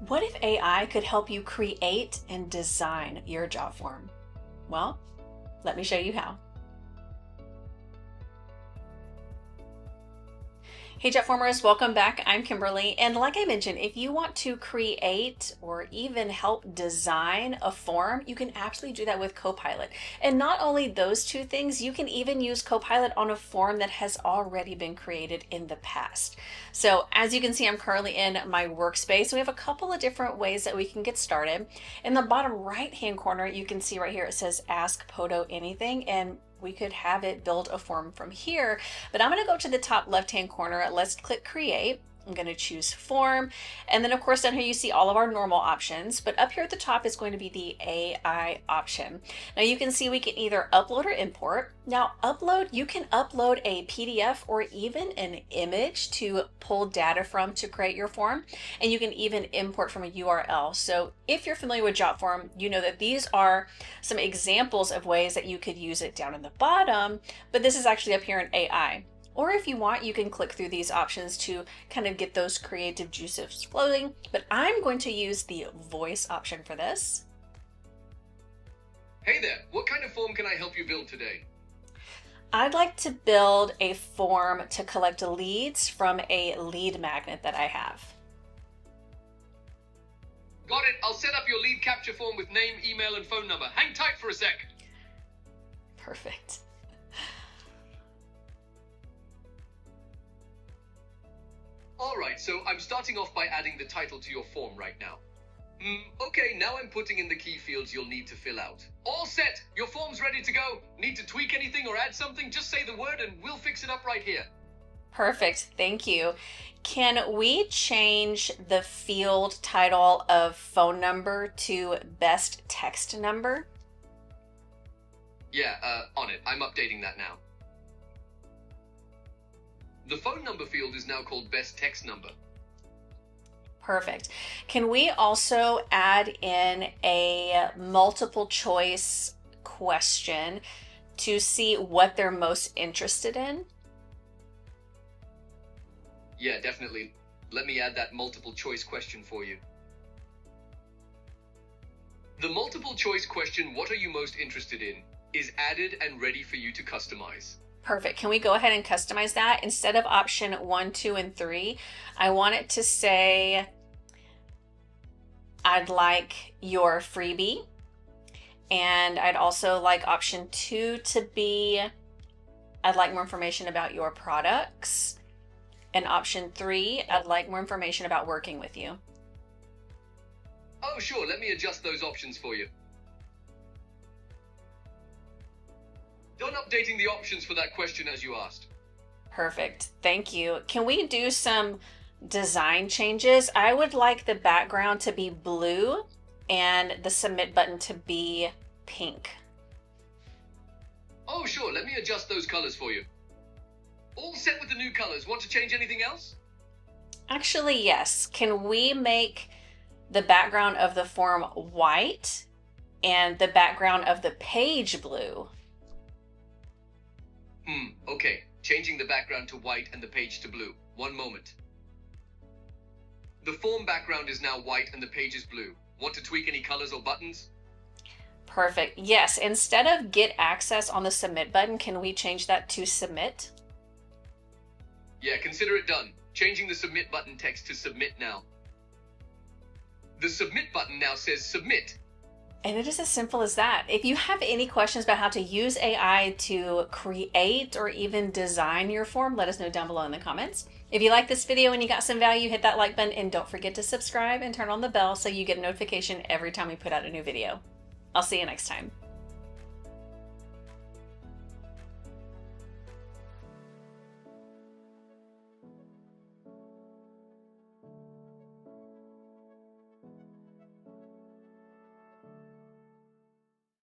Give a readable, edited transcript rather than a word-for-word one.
What if AI could help you create and design your job form? Well, let me show you how. Hey Jotformers, welcome back. I'm Kimberly, and like I mentioned, if you want to create or even help design a form, you can actually do that with Copilot. And not only those two things, you can even use Copilot on a form that has already been created in the past. So as you can see, I'm currently in my workspace. We have a couple of different ways that we can get started. In the bottom right-hand corner, you can see right here, it says Ask Poto Anything, and we could have it build a form from here, but I'm going to go to the top left-hand corner. Let's click Create. I'm going to choose Form. And then of course down here you see all of our normal options, but up here at the top is going to be the AI option. Now you can see we can either upload or import. Now upload, you can upload a PDF or even an image to pull data from to create your form. And you can even import from a URL. So if you're familiar with Jotform, you know that these are some examples of ways that you could use it down in the bottom, but this is actually up here in AI. Or if you want, you can click through these options to kind of get those creative juices flowing, but I'm going to use the voice option for this. Hey there, what kind of form can I help you build today? I'd like to build a form to collect leads from a lead magnet that I have. Got it, I'll set up your lead capture form with name, email, and phone number. Hang tight for a sec. Perfect. Alright, so I'm starting off by adding the title to your form right now. Okay, now I'm putting in the key fields you'll need to fill out. All set! Your form's ready to go. Need to tweak anything or add something? Just say the word and we'll fix it up right here. Perfect, thank you. Can we change the field title of phone number to best text number? Yeah, on it. I'm updating that now. The phone number field is now called best text number. Perfect. Can we also add in a multiple choice question to see what they're most interested in? Yeah, definitely. Let me add that multiple choice question for you. The multiple choice question, what are you most interested in, is added and ready for you to customize. Perfect. Can we go ahead and customize that? Instead of option 1, 2, and 3, I want it to say, I'd like your freebie. And I'd also like option 2 to be, I'd like more information about your products. And option 3, I'd like more information about working with you. Oh, sure. Let me adjust those options for you. Done updating the options for that question as you asked. Perfect. Thank you. Can we do some design changes? I would like the background to be blue and the submit button to be pink. Oh, sure. Let me adjust those colors for you. All set with the new colors. Want to change anything else? Actually, yes. Can we make the background of the form white and the background of the page blue? Okay. Changing the background to white and the page to blue. One moment. The form background is now white and the page is blue. Want to tweak any colors or buttons? Perfect. Yes. Instead of get access on the submit button, can we change that to submit? Yeah, consider it done. Changing the submit button text to submit now. The submit button now says submit. And it is as simple as that. If you have any questions about how to use AI to create or even design your form, let us know down below in the comments. If you like this video and you got some value, hit that like button and don't forget to subscribe and turn on the bell so you get a notification every time we put out a new video. I'll see you next time.